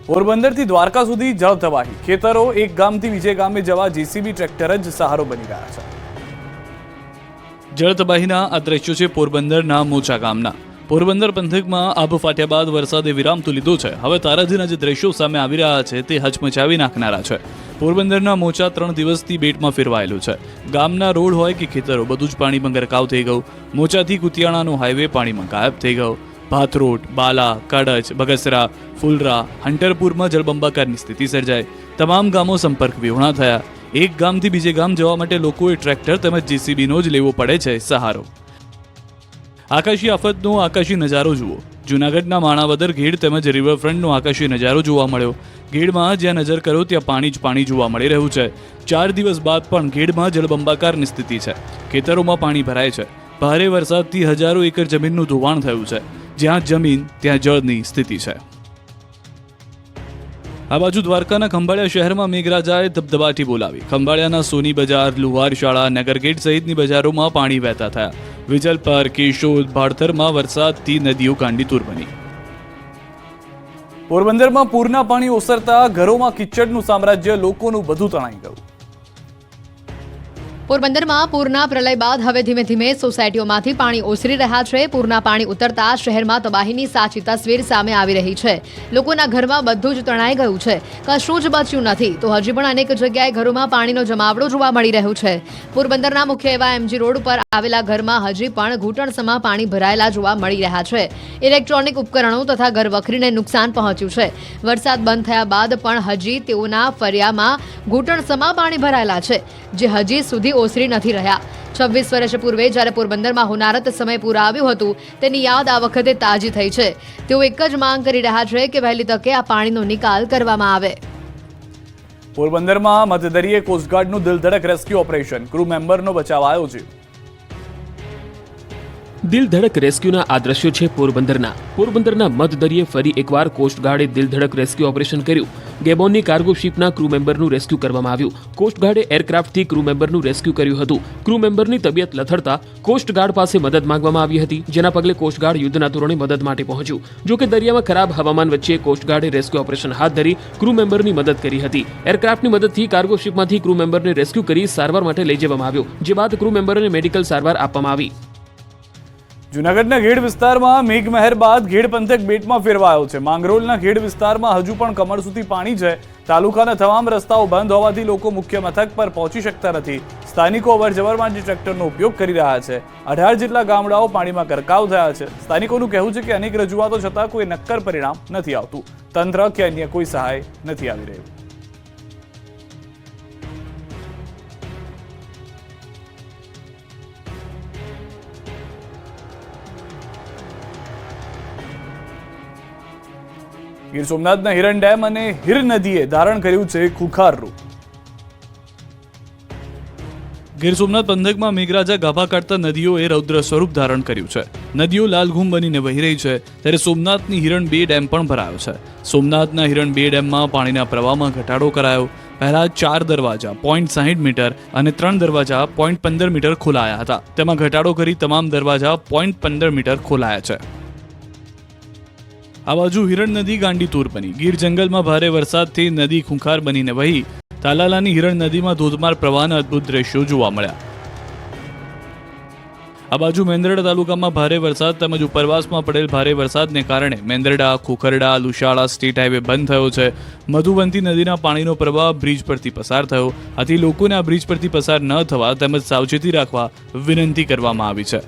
પોરબંદરથી દ્વારકા સુધી જળ તબાહી, ખેતરો એક ગામથી બીજે ગામે જવા જેસીબી ટ્રેક્ટર જ સહારો બની ગયા છે. જળ તબાહીના આ દ્રશ્યો છે પોરબંદરના મોચા ગામના. પોરબંદર પંથકમાં આભ ફાટ્યા બાદ વરસાદે વિરામ તો લીધો છે. હવે તારાજીના જે દ્રશ્યો સામે આવી રહ્યા છે તે હચમચાવી નાખનારા છે. પોરબંદરના મોચા 3 દિવસથી બેટમાં ફેરવાયેલું છે. ગામના રોડ હોય કે ખેતરો બધું જ પાણીમાં ગરકાવ થઈ ગયું. મોચાથી કુતિયાણાનો હાઈવે પાણીમાં ગાયબ થઈ ગયો. ભાથરોડ, બાલા, કડચ, બગસરા, ફુલરા, હંટરપુરમાં જળબંબાકારની સ્થિતિ સર્જાઈ. તમામ ગામો સંપર્ક વિહોણા થયા. એક ગામથી બીજે ગામ જવા માટે લોકોએ ટ્રેક્ટર તેમજ જેસીબીનો જ લેવો પડે છે સહારો. આકાશી આફતનો આકાશી નજારો જુઓ. જૂનાગઢના માણાવદર ઘેડ તેમજ રિવરફ્રન્ટનો આકાશી નજારો જોવા મળ્યો. ઘેડમાં જ્યાં નજર કરો ત્યાં પાણી જ પાણી જોવા મળી રહ્યું છે. 4 દિવસ બાદ પણ ઘેડમાં જળબંબાકારની સ્થિતિ છે. ખેતરોમાં પાણી ભરાય છે. ભારે વરસાદથી હજારો એકર જમીનનું ધોવાણ થયું છે. જ્યાં જમીન ત્યાં જળની સ્થિતિ છે. આ બાજુ દ્વારકાના ખંભાળિયા શહેરમાં મેઘરાજાએ ધબધબાટી બોલાવી. ખંભાળિયાના સોની બજાર, લુહાર શાળા, નગરગેટ સહિતની બજારોમાં પાણી વહેતા થયા. વિજલપર, કેશોદ, ભાડથરમાં વરસાદથી નદીઓ ગાંડીતુર બની. પોરબંદરમાં પૂરના પાણી ઓસરતા ઘરોમાં કિચડનું સામ્રાજ્ય, લોકોનું બધું તણાઈ ગયું. પોરબંદરમાં પૂરના પ્રલય બાદ હવે ધીમે ધીમે સોસાયટીઓમાંથી પાણી ઓસરી રહ્યા છે. પૂરના પાણી ઉતરતા શહેરમાં તબાહીની સાચી તસવીર સામે આવી રહી છે. લોકોના ઘરમાં બધું જ તણાઈ ગયું છે. કશું જ બચ્યું નથી તો હજી પણ અનેક જગ્યાએ ઘરોમાં પાણીનો જમાવડો જોવા મળી રહ્યું છે. પોરબંદરના મુખ્ય એવા એમજી રોડ પર આવેલા ઘરમાં હજી પણ ઘૂંટણસમાં પાણી ભરાયેલા જોવા મળી રહ્યા છે. ઇલેક્ટ્રોનિક ઉપકરણો તથા ઘરવખરીને નુકસાન પહોંચ્યું છે. વરસાદ બંધ થયા બાદ પણ હજી તેઓના ફરિયામાં ઘૂંટણસમાં પાણી ભરાયેલા છે, જે હજી સુધી ઓસરી નથી રહ્યા. 26 વર્ષ પૂર્વે જ્યારે પોરબંદરમાં હોનારત સમય પૂર આવ્યું હતું તેની યાદ આ વખતે તાજી થઈ છે. તેઓ એક જ માંગ કરી રહ્યા છે કે વહેલી તકે આ પાણીનો નિકાલ કરવામાં આવે. પોરબંદરમાં મધદરિયે કોસ્ટગાર્ડનું દિલધડક રેસ્ક્યુ ઓપરેશન, ક્રૂ મેમ્બરનો બચાવાયો છે. દિલધડક રેસ્ક્યુના આ દ્રશ્યો છે પોરબંદરના મધદરિયે ફરી એકવાર કોસ્ટગાર્ડે દિલધડક રેસ્ક્યુ ઓપરેશન કર્યું. ગેબોનની કાર્ગો શિપના ક્રૂ મેમ્બરનું રેસ્ક્યુ કરવામાં આવ્યું. કોસ્ટગાર્ડે એરક્રાફ્ટથી ક્રૂ મેમ્બરનું રેસ્ક્યુ કર્યું હતું. ક્રૂ મેમ્બરની તબિયત લથડતા કોસ્ટગાર્ડ પાસે મદદ માંગવામાં આવી હતી, જેના પગલે કોસ્ટગાર્ડ યુદ્ધના ધોરણે મદદ માટે પહોંચ્યું. જોકે દરિયામાં ખરાબ હવામાન વચ્ચે કોસ્ટગાર્ડે રેસ્ક્યુ ઓપરેશન હાથ ધરી ક્રૂ મેમ્બરની મદદ કરી હતી. એરક્રાફ્ટની મદદથી કાર્ગો શિપમાંથી ક્રૂ મેમ્બરને રેસ્ક્યુ કરી સારવાર માટે લઈ જવામાં આવ્યો, જે બાદ ક્રૂ મેમ્બરને મેડિકલ સારવાર આપવામાં આવી. જૂનાગઢના ઘેડ વિસ્તારમાં મેઘમહેર બાદ ઘેડ પંથક બેટમાં ફેરવાયો છે. માંગરોળના ઘેડ વિસ્તારમાં હજુ પણ કમર સુધી પાણી છે. તાલુકાના તમામ રસ્તાઓ બંધ હોવાથી લોકો મુખ્ય મથક પર પહોંચી શકતા નથી. સ્થાનિકો અવરજવર માટે ટ્રેક્ટરનો ઉપયોગ કરી રહ્યા છે. 18 જેટલા ગામડાઓ પાણીમાં ગરકાવ થયા છે. સ્થાનિકોનું કહેવું છે કે અનેક રજૂઆતો છતાં કોઈ નક્કર પરિણામ નથી આવતું. તંત્ર કે અન્ય કોઈ સહાય નથી આવી રહ્યું. ગીર સોમનાથના હિરણ ડેમ અને હિર નદીએ ધારણ કર્યું છે ખુખાર રૂપ. ગીર સોમનાથ પંથકમાં મેઘરાજા ગાભા કાઢતા નદીઓએ રૌદ્ર સ્વરૂપ ધારણ કર્યું છે. નદીઓ લાલઘૂમ બનીને વહી રહી છે, ત્યારે સોમનાથની હિરણ 2 ડેમ પણ ભરાયો છે. સોમનાથના હિરણ 2 ડેમમાં પાણીના પ્રવાહમાં ઘટાડો કરાયો. પહેલા 4 દરવાજા 0.60 મીટર અને 3 દરવાજા 0.15 મીટર ખોલાયા હતા. તેમાં ઘટાડો કરી તમામ દરવાજા 0.15 મીટર ખોલાયા છે. આ બાજુ હિરણ નદી ગાંડીતુર બની. ગીર જંગલમાં ભારે વરસાદથી નદી ખૂંખાર બનીને વહી. તાલાલાની હિરણ નદીમાં ધોધમાર પ્રવાહના અદ્ભુત દ્રશ્યો જોવા મળ્યા. આ બાજુ મેંદરડા તાલુકામાં ભારે વરસાદ તેમજ ઉપરવાસમાં પડેલ ભારે વરસાદને કારણે મેંદરડા, ખોખરડા, લુશાળા સ્ટેટ હાઈવે બંધ થયો છે. મધુવંતી નદીના પાણીનો પ્રવાહ બ્રિજ પરથી પસાર થયો. આથી લોકોને આ બ્રિજ પરથી પસાર ન થવા તેમજ સાવચેતી રાખવા વિનંતી કરવામાં આવી છે.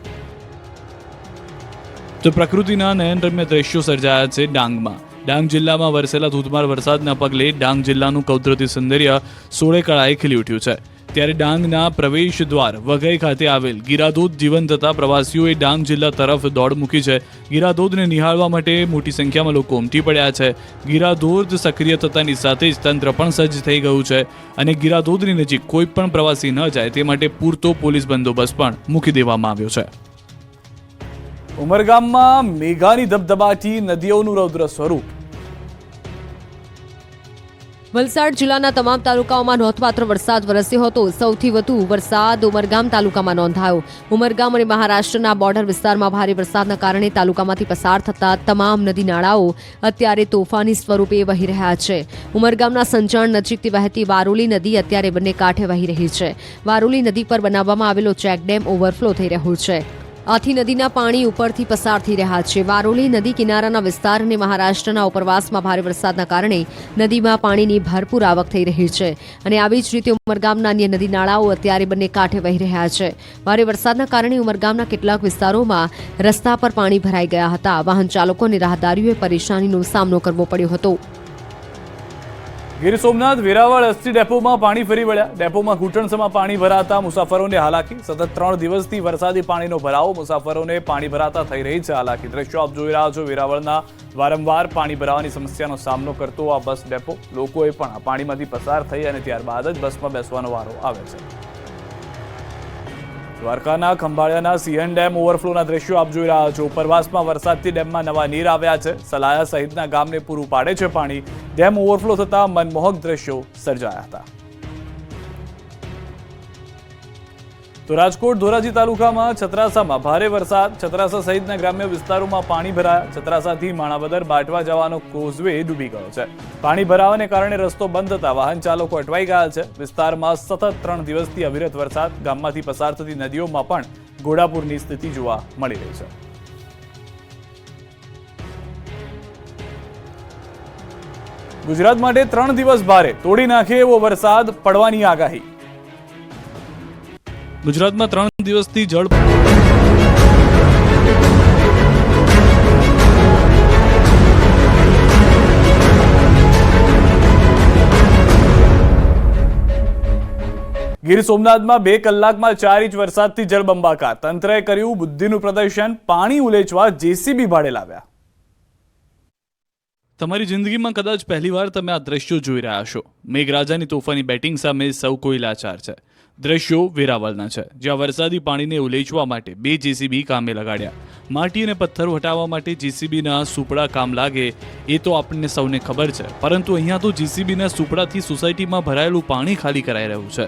તો પ્રકૃતિના નયનરમ્ય દ્રશ્યો સર્જાયા છે ડાંગમાં. ડાંગ જિલ્લામાં વરસેલા ધોધમાર વરસાદના પગલે ડાંગ જિલ્લાનું કૌદરતી સૌંદર્ય સોળે કળાએ ખીલી ઉઠ્યું છે. ત્યારે ડાંગના પ્રવેશ દ્વાર વઘઈ ખાતે આવેલ ગીરાધોધ જીવન થતા પ્રવાસીઓએ ડાંગ જિલ્લા તરફ દોડ મૂકી છે. ગીરાધોધને નિહાળવા માટે મોટી સંખ્યામાં લોકો ઉમટી પડ્યા છે. ગીરાધોધ સક્રિય થતાની સાથે જ તંત્ર પણ સજ્જ થઈ ગયું છે અને ગીરાધોધની નજીક કોઈ પણ પ્રવાસી ન જાય તે માટે પૂરતો પોલીસ બંદોબસ્ત પણ મૂકી દેવામાં આવ્યો છે. ઉમરગામમાં મેઘાની ધબધબાટી, નદીઓનું રૌદ્ર સ્વરૂપ. વલસાડ જિલ્લાના તમામ તાલુકાઓમાં નોંધપાત્ર વરસાદ વરસ્યો હતો. સૌથી વધુ વરસાદ ઉમરગામ તાલુકામાં નોંધાયો. ઉમરગામ અને મહારાષ્ટ્રના બોર્ડર વિસ્તારમાં ભારે વરસાદના કારણે તાલુકામાંથી પસાર થતા તમામ નદી નાળાઓ અત્યારે તોફાની સ્વરૂપે વહી રહ્યા છે. ઉમરગામના સંજણ નજીકથી વહેતી વારોલી નદી અત્યારે બંને કાંઠે વહી રહી છે. વારોલી નદી પર બનાવવામાં આવેલો ચેકડેમ ઓવરફ્લો થઈ રહ્યો છે. આથી નદીના પાણી ઉપરથી પસાર થઈ રહ્યા છે. વારોલી નદી કિનારાના વિસ્તાર અને મહારાષ્ટ્રના ઉપરવાસમાં ભારે વરસાદના કારણે નદીમાં પાણીની ભરપૂર આવક થઈ રહી છે અને આવી જ રીતે ઉમરગામના અન્ય નદી નાળાઓ અત્યારે બંને કાંઠે વહી રહ્યા છે. ભારે વરસાદના કારણે ઉમરગામના કેટલાક વિસ્તારોમાં રસ્તા પર પાણી ભરાઈ ગયા હતા. વાહન ચાલકો અને રાહદારીઓએ પરેશાનીનો સામનો કરવો પડ્યો હતો. ગીર સોમનાથ વેરાવળ એસટી ડેપોમાં પાણી ફરી વળ્યા. ડેપોમાં ઘૂંટણસમાં પાણી ભરાતા મુસાફરોને હાલાકી. સતત 3 દિવસથી વરસાદી પાણીનો ભરાવો મુસાફરોને પાણી ભરાતા થઈ રહી છે હાલાકી. દ્રશ્યો આપ જોઈ રહ્યા છો વેરાવળના વારંવાર પાણી ભરાવાની સમસ્યાનો સામનો કરતો આ બસ ડેપો. લોકોએ પણ આ પાણીમાંથી પસાર થઈ અને ત્યારબાદ જ બસમાં બેસવાનો વારો આવે છે. દ્વારકાના ખંભાળિયાના સિંહણ ડેમ ઓવરફ્લોના દ્રશ્યો આપ જોઈ રહ્યા છો. ઉપરવાસમાં વરસાદથી ડેમમાં નવા નીર આવ્યા છે. સલાયા સહિતના ગામને પૂરું પાડે છે પાણી. ડેમ ઓવરફ્લો થતા મનમોહક દ્રશ્યો સર્જાયા હતા. તો રાજકોટ ધોરાજી તાલુકામાં છત્રાસામાં ભારે વરસાદ. છત્રાસા સહિતના ગ્રામ્ય વિસ્તારોમાં પાણી ભરાયા. છત્રાસાથી માણાવદર બાટવા જવાનો કોઝવે ડૂબી ગયો છે. પાણી ભરાવાને કારણે રસ્તો બંધ થતા વાહન ચાલકો અટવાઈ ગયા છે. વિસ્તારમાં સતત 3 દિવસથી અવિરત વરસાદ. ગામમાંથી પસાર થતી નદીઓમાં પણ ઘોડાપૂરની સ્થિતિ જોવા મળી રહી છે. ગુજરાત માટે 3 દિવસ ભારે, તોડી નાખે એવો વરસાદ પડવાની આગાહી. ગુજરાતમાં 3 દિવસથી જળ ગીર સોમનાથમાં 2 કલાકમાં 4 ઇંચ વરસાદથી જળબંબાકાર. તંત્રએ કર્યું બુદ્ધિનું પ્રદર્શન. પાણી ઉલેચવા જેસીબી ભાડે લાવ્યા. તમારી જિંદગીમાં કદાચ પહેલીવાર તમે આ દ્રશ્યો જોઈ રહ્યા છો. મેઘરાજાની તોફાની બેટિંગ સામે સૌ કોઈ લાચાર છે. દ્રશ્યો વેરાવળના છે, જ્યાં વરસાદી પાણીને ઉલેચવા માટે 2 જેસીબી કામે લગાડ્યા. માટી અને પથ્થરો હટાવવા માટે જેસીબીના સુપડા કામ લાગે એ તો આપણને સૌને ખબર છે, પરંતુ અહીંયા તો જેસીબીના સુપડાથી સોસાયટીમાં ભરાયેલું પાણી ખાલી કરાઈ રહ્યું છે.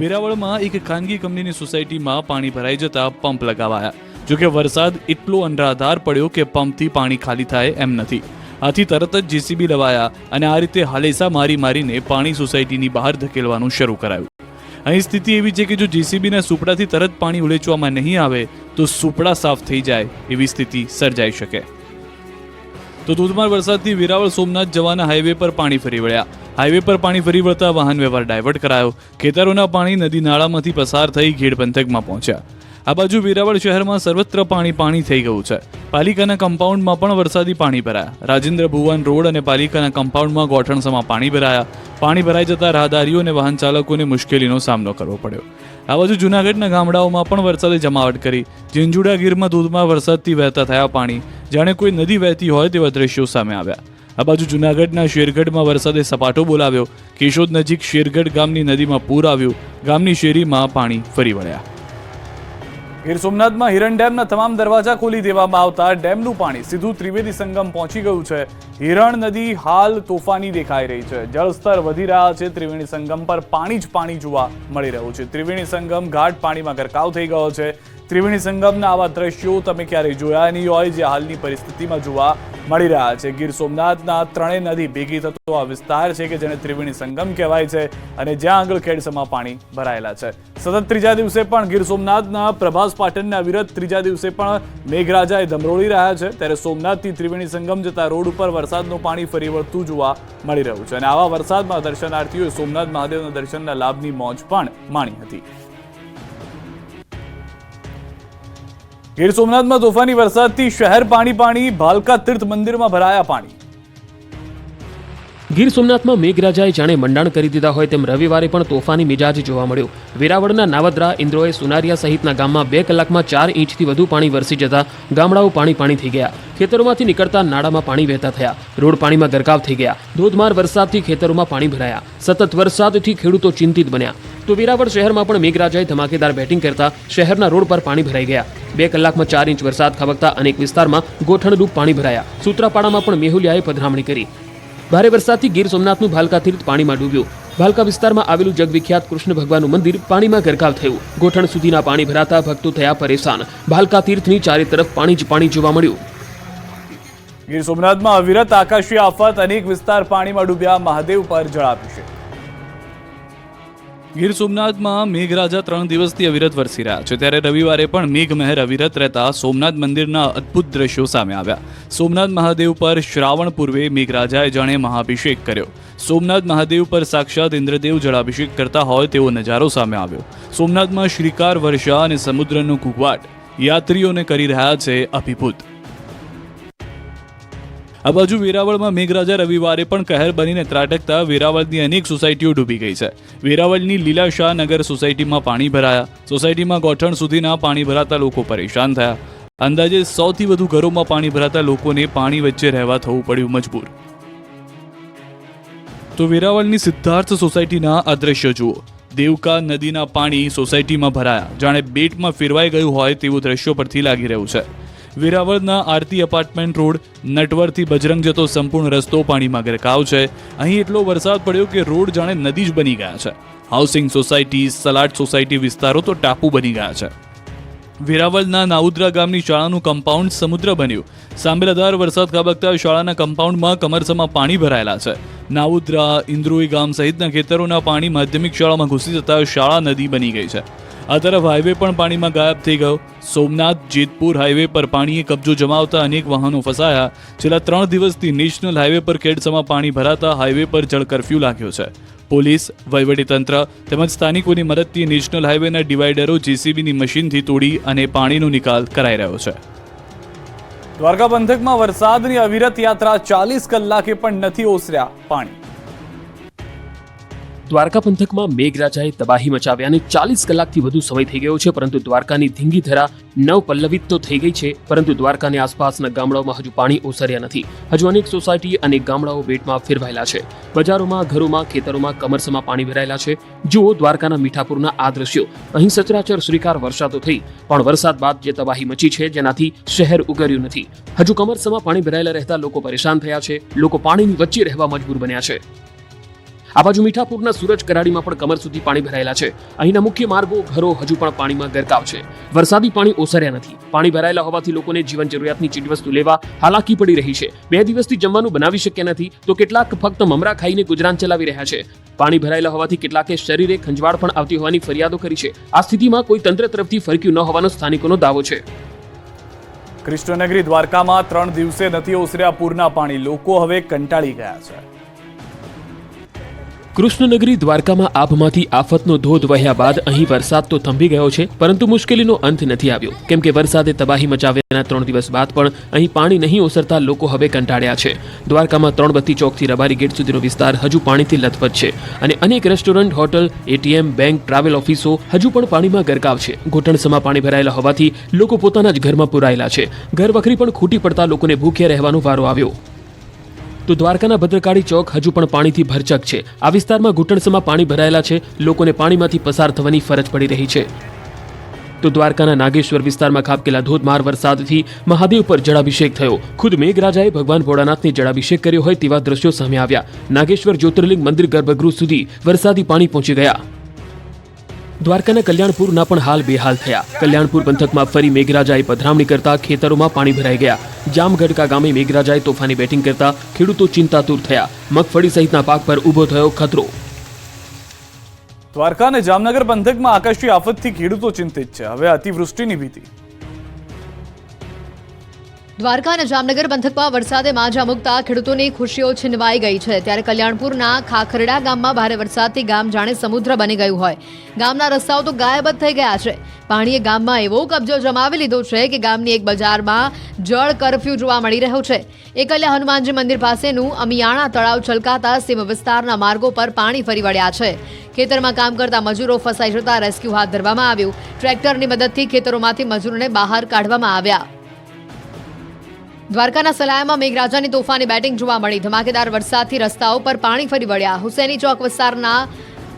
વેરાવળમાં એક ખાનગી કંપનીની સોસાયટીમાં પાણી ભરાઈ જતા પંપ લગાવાયા. જોકે વરસાદ એટલો અનરાધાર પડ્યો કે પંપથી પાણી ખાલી થાય એમ નથી. આથી તરત જ જેસીબી લવાયા અને આ રીતે હાલેસા મારીને પાણી સોસાયટીની બહાર ધકેલવાનું શરૂ કરાયું. અહીં સ્થિતિ એવી છે કે જો જેસીબીના સુપડાથી તરત પાણી ઉલેચવામાં નહીં આવે તો સુપડા સાફ થઈ જાય એવી સ્થિતિ સર્જાઈ શકે. તો ધોધમાર વરસાદથી વેરાવળ સોમનાથ જવાના હાઈવે પર પાણી ફરી વળ્યા. હાઈવે પર પાણી ફરી વળતા વાહન વ્યવહાર ડાયવર્ટ કરાયો. ખેતરોના પાણી નદી નાળામાંથી પસાર થઈ ઘેડ પંથકમાં પહોંચ્યા. આ બાજુ વેરાવળ શહેરમાં સર્વત્ર પાણી થઈ ગયું છે. પાલિકાના કમ્પાઉન્ડમાં પણ વરસાદી પાણી ભરાયા. રાજેન્દ્ર ભુવન રોડ અને પાલિકાના કમ્પાઉન્ડમાં ગોઠણસમાં પાણી ભરાયા. પાણી ભરાઈ જતા રાહદારીઓ અને વાહન ચાલકોને મુશ્કેલીનો સામનો કરવો પડ્યો. આ બાજુ જૂનાગઢના ગામડાઓમાં પણ વરસાદે જમાવટ કરી. ઝીંઝુડા ગીરમાં ધોધમાર વરસાદથી વહેતા થયા પાણી. જાણે કોઈ નદી વહેતી હોય તેવા દ્રશ્યો સામે આવ્યા. આ બાજુ જૂનાગઢના શેરગઢમાં વરસાદે સપાટો બોલાવ્યો. કેશોદ નજીક શેરગઢ ગામની નદીમાં પૂર આવ્યું. ગામની શેરીમાં પાણી ફરી વળ્યા. ગીર સોમનાથમાં હિરણ ડેમના તમામ દરવાજા ખોલી દેવામાં આવતા ડેમનું પાણી સીધું ત્રિવેદી સંગમ પહોંચી ગયું છે. હિરણ નદી હાલ તોફાની દેખાઈ રહી છે. જળસ્તર વધી રહ્યા છે. ત્રિવેણી સંગમ પર પાણી જ પાણી જોવા મળી રહ્યું છે. ત્રિવેણી સંગમ ઘાટ પાણીમાં ગરકાવ થઈ ગયો છે. ત્રિવેણી સંગમના આવા દ્રશ્યો તમે ક્યારેય જોયા નહીં હોય જે હાલની પરિસ્થિતિમાં જોવા મળી રહ્યા છે. ગીર સોમનાથના 3 નદી ભેગી થતો આ વિસ્તાર છે કે જેને ત્રિવેણી સંગમ કહેવાય છે અને જ્યાં આગળ ખેડસમાં પાણી ભરાયેલા છે. સતત 3જા દિવસે પણ ગીર સોમનાથના પ્રભાસ પાટણના વિરત 3જા દિવસે પણ મેઘરાજાએ ધમરોળી રહ્યા છે. ત્યારે સોમનાથથી ત્રિવેણી સંગમ જતા રોડ ઉપર વરસાદનું પાણી ફરી વળતું જોવા મળી રહ્યું છે અને આવા વરસાદમાં દર્શનાર્થીઓએ સોમનાથ મહાદેવના દર્શનના લાભની મોજ પણ માણી હતી. ગીર સોમનાથમાં તોફાની વરસાદથી શહેર પાણી. ભાલકા તીર્થ મંદિરમાં ભરાયા પાણી. ગીર સોમનાથમાં મેઘરાજાએ જાણે મંડાણ કરી દીધા હોય તેમ રવિવારે પણ તોફાની મિજાજ જોવા મળ્યો. વેરાવળના નાવદરા, ઇન્દ્રોએ, સુનારિયા સહિતના ગામમાં 2 કલાકમાં 4 ઇંચથી વધુ પાણી વરસી જતા ગામડાઓ પાણી થઈ ગયા. ખેતરોમાંથી નીકળતા નાળામાં પાણી વહેતા થયા. રોડ પાણીમાં ગરકાવ થઈ ગયા. ધોધમાર વરસાદથી ખેતરોમાં પાણી ભરાયા. સતત વરસાદથી ખેડૂતો ચિંતિત બન્યા. તો વેરાવળ શહેરમાં પણ મેઘરાજાએ ધમાકેદાર બેટિંગ કરતા શહેરના રોડ પર પાણી ભરાઈ ગયા. 2 કલાકમાં 4 ઇંચ વરસાદ ખાબકતા અનેક વિસ્તારમાં ગોઠણરૂપ પાણી ભરાયા. સૂત્રાપાડામાં પણ મેહુલિયાએ પધરામણી કરી. ભારે વરસાદથી ગીર સોમનાથનું ભાલકા તીર્થ પાણીમાં ડૂબ્યું. ભાલકા વિસ્તારમાં આવેલું જગવિખ્યાત કૃષ્ણ ભગવાનનું મંદિર પાણીમાં ગરકાવ થયું. ગોઠણ સુધીના પાણી ભરાતા ભક્તો થયા પરેશાન. ભાલકા તીર્થની ચારે તરફ પાણી જ પાણી જોવા મળ્યું. ગીર સોમનાથમાં અવિરત આકાશી આફત, અનેક વિસ્તાર પાણીમાં ડૂબ્યા. મહાદેવ પર જળાભિષેક. ગીર સોમનાથમાં મેઘરાજા 3 દિવસથી અવિરત વરસી રહ્યા છે, ત્યારે રવિવારે પણ મેઘમહેર અવિરત રહેતા સોમનાથ મંદિરના અદ્ભુત દ્રશ્યો સામે આવ્યા. સોમનાથ મહાદેવ પર શ્રાવણ પૂર્વે મેઘરાજાએ જાણે મહાભિષેક કર્યો. સોમનાથ મહાદેવ પર સાક્ષાત ઇન્દ્રદેવ જળાભિષેક કરતા હોય તેવો નજારો સામે આવ્યો. સોમનાથમાં શ્રીકાર વર્ષા અને સમુદ્રનો ઘૂંઘવાટ યાત્રીઓને કરી રહ્યા છે અભિભૂત. આ બાજુ વેરાવળમાં મેઘરાજા રવિવારે પણ કહેર બનીને ત્રાટકતા વેરાવળની અનેક સોસાયટીઓ ડૂબી ગઈ છે. વેરાવળની લીલાશાહ નગર સોસાયટીમાં પાણી ભરાયા. સોસાયટીમાં ગોઠણ સુધીના પાણી ભરાતા લોકો પરેશાન થયા. અંદાજે 100 થી વધુ ઘરોમાં પાણી ભરાતા લોકોને પાણી વચ્ચે રહેવા થવું પડ્યું મજબૂર. તો વેરાવળની સિદ્ધાર્થ સોસાયટીના આ દ્રશ્ય જુઓ. દેવકા નદીના પાણી સોસાયટીમાં ભરાયા. જાણે બેટમાં ફેરવાઈ ગયું હોય તેવું દ્રશ્યો પરથી લાગી રહ્યું છે. વેરાવળના આરતી એપાર્ટમેન્ટ રોડ નટવરથી બજરંગ જતો સંપૂર્ણ રસ્તો પાણીમાં ગરકાવ છે. અહીં એટલો વરસાદ પડ્યો કે રોડ જાણે નદી જ બની ગયા છે. હાઉસિંગ સોસાયટી, સલાડ સોસાયટી વિસ્તારો તો ટાપુ બની ગયા છે. વેરાવળના નાઉદ્રા ગામની શાળાનું કમ્પાઉન્ડ સમુદ્ર બન્યું. સાંબેલાધાર વરસાદ ખાબકતા શાળાના કમ્પાઉન્ડમાં કમરસમાં પાણી ભરાયેલા છે. નાઉદ્રા, ઇન્દ્રોઈ ગામ સહિતના ખેતરોના પાણી માધ્યમિક શાળામાં ઘૂસી જતા શાળા નદી બની ગઈ છે. આ તરફ હાઈવે પણ પાણીમાં ગાયબ થઈ ગયો. સોમનાથ જેતપુર હાઈવે પર પાણીએ કબજો જમાવતા અનેક વાહનો ફસાયા. છેલ્લા 3 દિવસથી નેશનલ હાઈવે પર કેડસમાં પાણી ભરાતા હાઈવે પર જળ કર્ફ્યુ લાગ્યો છે. પોલીસ, વહીવટીતંત્ર તેમજ સ્થાનિકોની મદદથી નેશનલ હાઈવેના ડિવાઈડરો જેસીબીની મશીનથી તોડી અને પાણીનો નિકાલ કરાઈ રહ્યો છે. દ્વારકા પંથકમાં વરસાદની અવિરત યાત્રા, 40 કલાકે પણ નથી ઓસર્યા પાણી. દ્વારકા પંથકમાં મેઘરાજાએ તબાહી મચાવ્યા અને 40 કલાકથી વધુ સમય થઈ ગયો છે, પરંતુ દ્વારકાની ધીંગી ધરા નવપલ્લવિત તો થઈ ગઈ છે, પરંતુ દ્વારકાની આસપાસના ગામડાઓમાં હજુ પાણી ઓસર્યા નથી. હજુ અનેક સોસાયટી અને ગામડાઓ બેટમાં ફેરવાયેલા છે. બજારોમાં, ઘરોમાં, ખેતરોમાં કમરસમાં પાણી ભરાયેલા છે. જુઓ દ્વારકાના મીઠાપુરના આ દ્રશ્યો. અહીં સચરાચર શ્રીકાર વર્ષા તો થઈ, પણ વરસાદ બાદ જે તબાહી મચી છે, જેનાથી શહેર ઉગર્યું નથી. હજુ કમરસમાં પાણી ભરાયેલા રહેતા લોકો પરેશાન થયા છે. લોકો પાણીની વચ્ચે રહેવા મજબૂર બન્યા છે. આ બાજુ મીઠાપુરના સૂરજ કરાડીમાં પણ કમર સુધી પાણી ભરાયેલા છે. અહીંના મુખ્ય માર્ગો, ઘરો હજુ પણ પાણીમાં ગરકાવ છે. વરસાદી પાણી ઓસર્યા નથી. પાણી ભરાયેલા હોવાથી લોકોને જીવન જરૂરિયાતની ચીજવસ્તુ લેવા હાલાકી પડી રહી છે. 2 દિવસથી જમવાનું બનાવી શક્યા નથી, તો કેટલાક ફક્ત મમરા ખાઈને ગુજરાન ચલાવી રહ્યા છે. પાણી ભરાયેલા હોવાથી કેટલાકે શરીરે ખંજવાળ પણ આવતી હોવાની ફરિયાદો કરી છે. આ સ્થિતિમાં કોઈ તંત્ર તરફથી ફરક્યું ન હોવાનો સ્થાનિકોનો દાવો છે. કૃષ્ણનગરી દ્વારકામાં 3 દિવસે નથી ઓસર્યા પૂરના પાણી. લોકો હવે કંટાળી ગયા છે. કૃષ્ણનગરી દ્વારકામાં આભમાંથી આફતનો ધોધ વહ્યા બાદ અહીં વરસાદ તો થંભી ગયો છે, પરંતુ મુશ્કેલીનો અંત નથી આવ્યો. કેમ કે વરસાદે તબાહી મચાવ્યાના 3 દિવસ બાદ પણ અહીં પાણી નહીં ઓસરતા લોકો હવે કંટાળ્યા છે. દ્વારકામાં 3 બત્તી ચોકથી રબારી ગેટ સુધીનો વિસ્તાર હજુ પાણીથી લથપથ છે અને અનેક restaurant, hotel, ATM, bank, travel ઓફિસો હજુ પણ પાણીમાં ગરકાવ છે. ઘૂંટણસમાં પાણી ભરાયેલા હોવાથી લોકો પોતાના જ ઘરમાં પુરાયેલા છે. ઘર વખરી પણ ખૂટી પડતા લોકોને ભૂખ્યા રહેવાનો વારો આવ્યો. તો દ્વારકાના ભદ્રકાળી ચોક હજુ પણ પાણીથી ભરચક છે. આ વિસ્તારમાં ઘૂંટણસમાં પાણી ભરાયેલા છે. લોકોને પાણીમાંથી પસાર થવાની ફરજ પડી રહી છે. તો દ્વારકાના નાગેશ્વર વિસ્તારમાં ખાબકેલા ધોધમાર વરસાદથી મહાદેવ પર જળાભિષેક થયો. ખુદ મેઘરાજાએ ભગવાન ભોળાનાથને જળાભિષેક કર્યો હોય તેવા દ્રશ્યો સામે આવ્યા. નાગેશ્વર જ્યોતિર્લિંગ મંદિર ગર્ભગૃહ સુધી વરસાદી પાણી પહોંચી ગયા. દ્વારકાના કલ્યાણપુરના પણ હાલ બેહાલ થયા. કલ્યાણપુર પંથકમાં ફરી મેઘરાજાએ પધરામણી કરતા ખેતરોમાં પાણી ભરાઈ ગયા. જામગઢકા ગામે મેઘરાજાએ તોફાની બેટિંગ કરતા ખેડૂતો ચિંતાતુર થયા. મગફળી સહિતના પાક પર ઊભો થયો ખતરો. દ્વારકા અને જામનગર પંથકમાં આકાશી આફતથી ખેડૂતો ચિંતિત છે. હવે અતિવૃષ્ટિની ભીતિ. દ્વારકા અને જામનગર પંથકમાં વરસાદે માજા મૂકતા ખેડૂતોની ખુશીઓ છીનવાઈ ગઈ છે. ત્યારે કલ્યાણપુરના ખાખરડા ગામમાં ભારે વરસાદથી ગામ જાણે સમુદ્ર બની ગયું હોય. ગામના રસ્તાઓ તો ગાયબ જ થઈ ગયા છે. પાણીએ ગામમાં એવો કબજો જમાવી લીધો છે કે ગામની એક બજારમાં જળ કર્ફ્યુ જોવા મળી રહ્યો છે. એકલ્યા હનુમાનજી મંદિર પાસેનું અમિયાણા તળાવ છલકાતા સીમ વિસ્તારના માર્ગો પર પાણી ફરી વળ્યા છે. ખેતરમાં કામ કરતા મજૂરો ફસાઈ જતા રેસ્ક્યુ હાથ ધરવામાં આવ્યું. ટ્રેક્ટરની મદદથી ખેતરોમાંથી મજૂરોને બહાર કાઢવામાં આવ્યા. દ્વારકાના સલાયામાં મેઘરાજાની તોફાની બેટિંગ જોવા મળી. ધમાકેદાર વરસાદથી રસ્તાઓ પર પાણી ફરી વળ્યા. હુસેની ચોક વિસ્તારના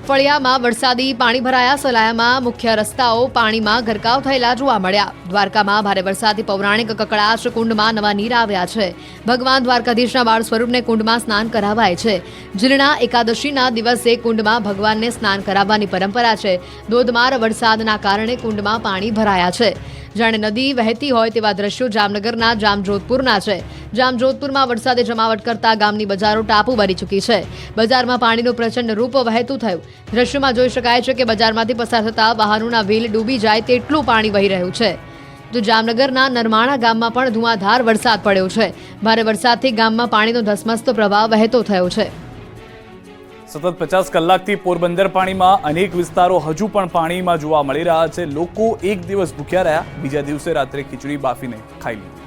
ફળિયામાં વરસાદી પાણી ભરાયા. સલાયામાં મુખ્ય રસ્તાઓ પાણીમાં ગરકાવ થયેલા જોવા મળ્યા. દ્વારકામાં ભારે વરસાદથી પૌરાણિક કકડાશ કુંડમાં નવા નીર આવ્યા છે. ભગવાન દ્વારકાધીશના બાળ સ્વરૂપને કુંડમાં સ્નાન કરાવાય છે. જીર્ણા એકાદશીના દિવસે કુંડમાં ભગવાનને સ્નાન કરાવવાની પરંપરા છે. ધોધમાર વરસાદના કારણે કુંડમાં પાણી ભરાયા છે. જાણે નદી વહેતી હોય તેવા દ્રશ્યો જામનગરના જામજોધપુરના છે. જામજોધપુરમાં વરસાદે જમાવટ કરતા ગામની બજારો ટાપુ ભરી ચૂકી છે. બજારમાં પાણીનું પ્રચંડ રૂપ વહેતું થયું. દ્રશ્યોમાં જોઈ શકાય છે કે બજારમાંથી પસાર થતા વાહનોના વ્હીલ ડૂબી જાય તેટલું પાણી વહી રહ્યું છે. તો જામનગરના નરમાણા ગામમાં પણ ધુઆધાર વરસાદ પડ્યો છે. ભારે વરસાદથી ગામમાં પાણીનો ધસમસતો પ્રવાહ વહેતો થયો છે. સતત 50 કલાકથી પોરબંદર પાણીમાં અનેક વિસ્તારો હજુ પણ પાણીમાં જોવા મળી રહ્યા છે. લોકો એક દિવસ ભૂખ્યા રહ્યા, બીજા દિવસે રાત્રે ખીચડી બાફીને ખાઈ લીધી.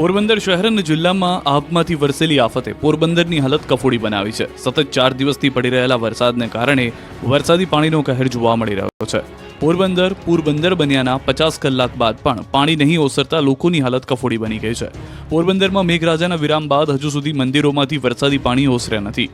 પોરબંદર શહેર અને જિલ્લામાં આભમાંથી વરસેલી આફતે પોરબંદરની હાલત કફોડી બનાવી છે. સતત 4 દિવસથી પડી રહેલા વરસાદને કારણે વરસાદી પાણીનો કહેર જોવા મળી રહ્યો છે. પોરબંદર બન્યાના 50 કલાક બાદ પણ પાણી નહીં ઓસરતા લોકોની હાલત કફોડી બની ગઈ છે. પોરબંદરમાં મેઘરાજાના વિરામ બાદ હજુ સુધી મંદિરોમાંથી વરસાદી પાણી ઓસર્યા નથી.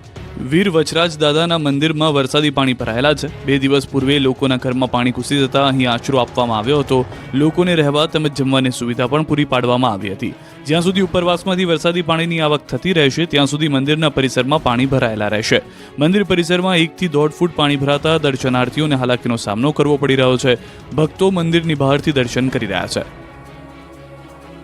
વીર વચરાજ દાદાના મંદિરમાં વરસાદી પાણી ભરાયેલા છે. 2 દિવસ પૂર્વે લોકોના ઘરમાં પાણી ઘૂસી જતા અહીં આશરો આપવામાં આવ્યો હતો. લોકોને રહેવા તેમજ જમવાની સુવિધા પણ પૂરી પાડવામાં આવી હતી. જ્યાં સુધી ઉપરવાસમાંથી વરસાદી પાણીની આવક થતી રહેશે ત્યાં સુધી મંદિરના પરિસરમાં પાણી ભરાયેલા રહેશે. મંદિર પરિસરમાં 1 થી 1.5 ફૂટ પાણી ભરાતા દર્શનાર્થીઓને હાલાકીનો સામનો કરવો પડી રહ્યો છે. ભક્તો મંદિરની બહારથી દર્શન કરી રહ્યા છે.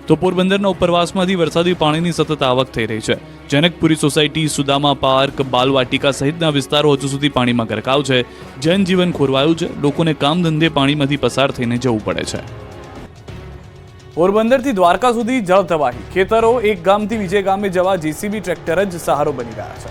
તો પોરબંદરના ઉપરવાસમાંથી વરસાદી પાણીની સતત આવક થઈ રહી છે. જનકપુરી સોસાયટી, સુદામા પાર્ક, બાલવાટિકા સહિતના વિસ્તારો હજુ સુધી પાણીમાં ગરકાવ છે. જનજીવન ખોરવાયું છે. લોકોને કામ ધંધે પાણીમાંથી પસાર થઈને જવું પડે છે. પોરબંદરથી દ્વારકા સુધી જળ તબાહી. ખેતરો એક ગામથી બીજે ગામે જવા જેસીબી ટ્રેક્ટર જ સહારો બની ગયા છે.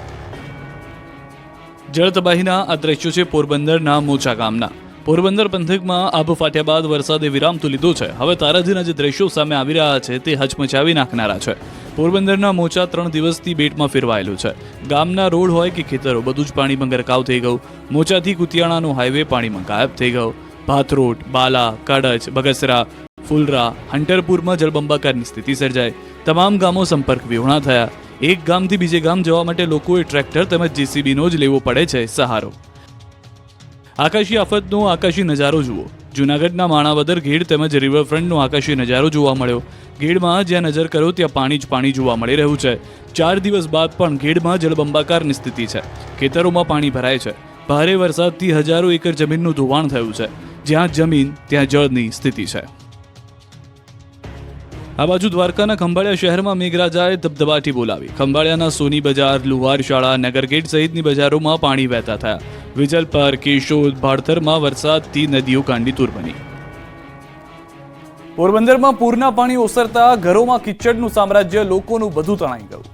જળ તબાહીના આ દ્રશ્યો છે પોરબંદરના મોચા ગામના. પોરબંદર પંથકમાં આભ ફાટ્યા બાદ વરસાદે વિરામ તો લીધો છે. હવે તારાજીના જે દ્રશ્યો સામે આવી રહ્યા છે તે હચમચાવી નાખનારા છે. પોરબંદરના મોચા 3 દિવસથી બેટમાં ફેરવાયેલું છે. ગામના રોડ હોય કે ખેતરો બધું જ પાણીમાં ગરકાવ થઈ ગયું. મોચાથી કુતિયાણાનો હાઈવે પાણીમાં ગાયબ થઈ ગયો. ભાથરોડ, બાલા, કડચ, બગસરા, ફુલરા, હંટરપુરમાં જળબંબાકારની સ્થિતિ સર્જાઈ. તમામ ગામો સંપર્ક વિહોણા થયા. એક ગામથી બીજે ગામ જવા માટે લોકોએ ટ્રેક્ટર તેમજ જેસીબીનો જ લેવો પડે છે સહારો. આકાશી આફતનો આકાશી નજારો જુઓ. જૂનાગઢના માણાવદર, ગેડ તેમજ રિવરફ્રન્ટનો આકાશી નજારો જોવા મળ્યો. ગેડમાં જ્યાં નજર કરો ત્યાં પાણી જ પાણી જોવા મળી રહ્યું છે. 4 દિવસ બાદ પણ ગેડમાં જળબંબાકારની સ્થિતિ છે. ખેતરોમાં પાણી ભરાય છે. ભારે વરસાદથી હજારો એકર જમીનનું ધોવાણ થયું છે. જ્યાં જમીન ત્યાં જળની સ્થિતિ છે. આ બાજુ દ્વારકાના ખંભાળિયા શહેરમાં મેઘરાજાએ ધબધબાટી બોલાવી. ખંભાળિયાના સોની બજાર, લુહાર શાળા, નગરગેટ સહિતની બજારોમાં પાણી વહેતા થયા. વિજલપર, કેશોદ, ભાડથરમાં વરસાદથી નદીઓ કાંડીતુર બની. પોરબંદરમાં પૂરના પાણી ઓસરતા ઘરોમાં કિચડનું સામ્રાજ્ય, લોકોનું બધું તણાઈ ગયું.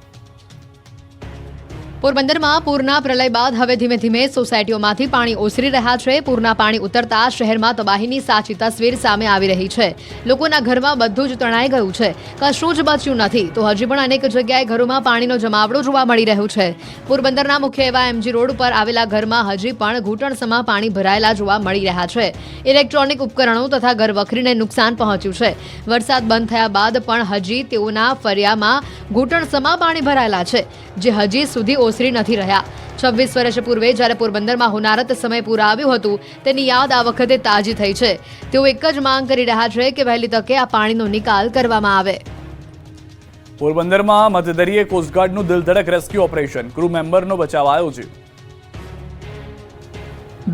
પોરબંદરમાં પૂરના પ્રલય બાદ હવે ધીમે ધીમે સોસાયટીઓમાંથી પાણી ઓસરી રહ્યા છે. પૂરના પાણી ઉતરતા શહેરમાં તબાહીની સાચી તસવીર સામે આવી રહી છે. લોકોના ઘરમાં બધું જ તણાઈ ગયું છે. કશું જ બચ્યું નથી. તો હજી પણ અનેક જગ્યાએ ઘરોમાં પાણીનો જમાવડો જોવા મળી રહ્યું છે. પોરબંદરના મુખ્ય એવા MG રોડ ઉપર આવેલા ઘરમાં હજી પણ ઘૂંટણસમા પાણી ભરાયેલા જોવા મળી રહ્યા છે. ઇલેક્ટ્રોનિક ઉપકરણો તથા ઘરવખરીને નુકસાન પહોંચ્યું છે. વરસાદ બંધ થયા બાદ પણ હજી તેઓના ફળિયામાં ઘૂંટણસમા પાણી ભરાયેલા છે, જે હજી સુધી ઓસરી નથી રહ્યા. 26 વર્ષ પૂર્વે જ્યારે પોરબંદરમાં હોનારત સમય પૂરા આવ્યું હતું તેની યાદ આ વખતે તાજી થઈ છે. તેઓ એક જ માંગ કરી રહ્યા છે કે વહેલી તકે આ પાણીનો નિકાલ કરવામાં આવે. પોરબંદરમાં મધદરિયે કોસ્ટગાર્ડનું દિલધડક રેસ્ક્યુ ઓપરેશન. ક્રૂ મેમ્બરનો બચાવાયો છે.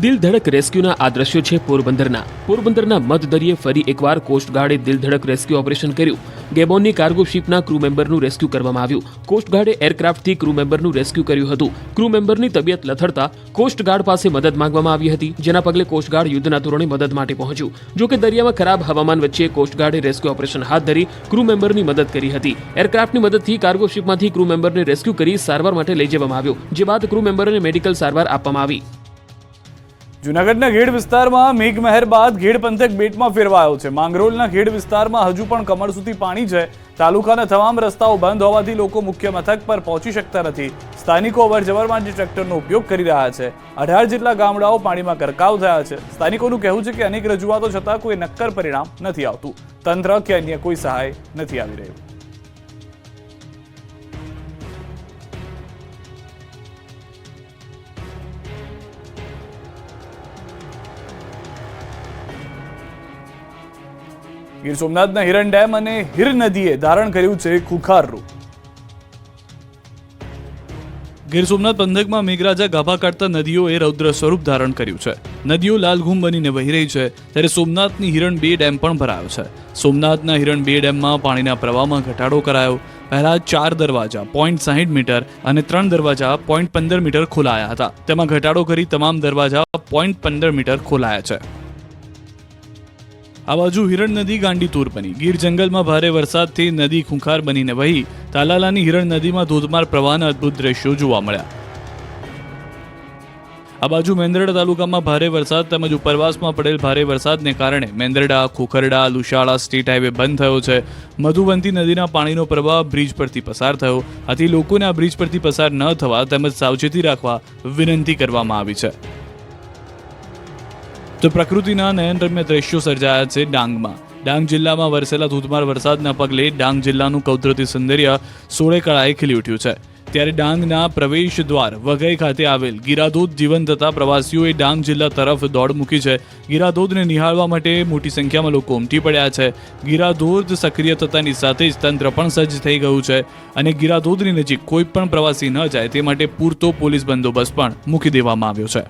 દિલધડક રેસ્ક્યુના આ દ્રશ્યો છે પોરબંદરના મધદરિયે ફરી એકવાર કોસ્ટગાર્ડે દિલધડક રેસ્ક્યુ ઓપરેશન કર્યું. ગેબોનની કાર્ગો શિપના ક્રૂ મેમ્બરનું રેસ્ક્યુ કરવામાં આવ્યું. કોસ્ટગાર્ડે એરક્રાફ્ટથી ક્રૂ મેમ્બરનું રેસ્ક્યુ કર્યું હતું. ક્રૂ મેમ્બરની તબિયત લથડતા કોસ્ટગાર્ડ પાસે મદદ માંગવામાં આવી હતી, જેના પગલે કોસ્ટગાર્ડ યુદ્ધના ધોરણે મદદ માટે પહોંચ્યું. જોકે દરિયામાં ખરાબ હવામાન વચ્ચે કોસ્ટગાર્ડે રેસ્ક્યુ ઓપરેશન હાથ ધરી ક્રૂ મેમ્બરની મદદ કરી હતી. એરક્રાફ્ટની મદદથી કાર્ગો શિપમાંથી ક્રૂ મેમ્બરને રેસ્ક્યુ કરી સારવાર માટે લઈ જવામાં આવ્યો, જે બાદ ક્રૂ મેમ્બરને મેડિકલ સારવાર આપવામાં આવી. જૂનાગઢના ગેડ વિસ્તારમાં મેઘમહેર બાદ ગેડ પંથક બેટમાં ફેરવાયો છે. માંગરોળના ગેડ વિસ્તારમાં હજુ પણ કમર સુધી પાણી છે. તાલુકાના તમામ રસ્તાઓ બંધ હોવાથી લોકો મુખ્ય મથક પર પહોંચી શકતા નથી. સ્થાનિકો અવરજવર માટે ટ્રેક્ટરનો ઉપયોગ કરી રહ્યા છે. 18 જેટલા ગામડાઓ પાણીમાં ગરકાવ થયા છે. સ્થાનિકોનું કહેવું છે કે અનેક રજૂઆતો છતાં કોઈ નક્કર પરિણામ નથી આવતું. તંત્ર કે અન્ય કોઈ સહાય નથી આવી રહ્યું. ગીર સોમનાથના હિરણ ડેમ અને હિર નદીએ ધારણ કર્યું છે ખુખાર રૂપ. ગીર સોમનાથ પંથકમાં મેઘરાજા ગાભા કાઢતા નદીઓએ રૌદ્ર સ્વરૂપ ધારણ કર્યું છે. નદીઓ લાલઘૂમ બનીને વહી રહી છે, ત્યારે સોમનાથની હિરણ 2 ડેમ પણ ભરાયો છે. સોમનાથના હિરણ 2 ડેમમાં પાણીના પ્રવાહમાં ઘટાડો કરાયો. પહેલા 4 દરવાજા 0.60 મીટર અને 3 દરવાજા 0.15 મીટર ખોલાયા હતા. તેમાં ઘટાડો કરી તમામ દરવાજા 0.15 મીટર ખોલાયા છે. આ બાજુ હિરણ નદી ગાંડીતુર બની. ગીર જંગલમાં ભારે વરસાદથી નદી ખૂંખાર બનીને વહી. તાલાલાની હિરણ નદીમાં ધોધમાર પ્રવાહના અદ્ભુત દ્રશ્યો જોવા મળ્યા. આ બાજુ મેંદરડા તાલુકામાં ભારે વરસાદ તેમજ ઉપરવાસમાં પડેલ ભારે વરસાદને કારણે મેંદરડા, ખોખરડા, લુશાળા સ્ટેટ હાઈવે બંધ થયો છે. મધુવંતી નદીના પાણીનો પ્રવાહ બ્રિજ પરથી પસાર થયો. આથી લોકોને આ બ્રિજ પરથી પસાર ન થવા તેમજ સાવચેતી રાખવા વિનંતી કરવામાં આવી છે. તો પ્રકૃતિના નયનરમ્ય દ્રશ્યો સર્જાયા છે ડાંગમાં. ડાંગ જિલ્લામાં વરસેલા ધોધમાર વરસાદના પગલે ડાંગ જિલ્લાનું કૌદરતી સૌંદર્ય સોળે કળાએ ખીલી ઉઠ્યું છે. ત્યારે ડાંગના પ્રવેશ દ્વાર વઘઈ ખાતે આવેલ ગીરાધોધ જીવન થતા પ્રવાસીઓએ ડાંગ જિલ્લા તરફ દોડ મૂકી છે. ગીરાધોધને નિહાળવા માટે મોટી સંખ્યામાં લોકો ઉમટી પડ્યા છે. ગીરાધોધ સક્રિય થતાની સાથે જ તંત્ર પણ સજ્જ થઈ ગયું છે અને ગીરાધોધની નજીક કોઈ પણ પ્રવાસી ન જાય તે માટે પૂરતો પોલીસ બંદોબસ્ત પણ મૂકી દેવામાં આવ્યો છે.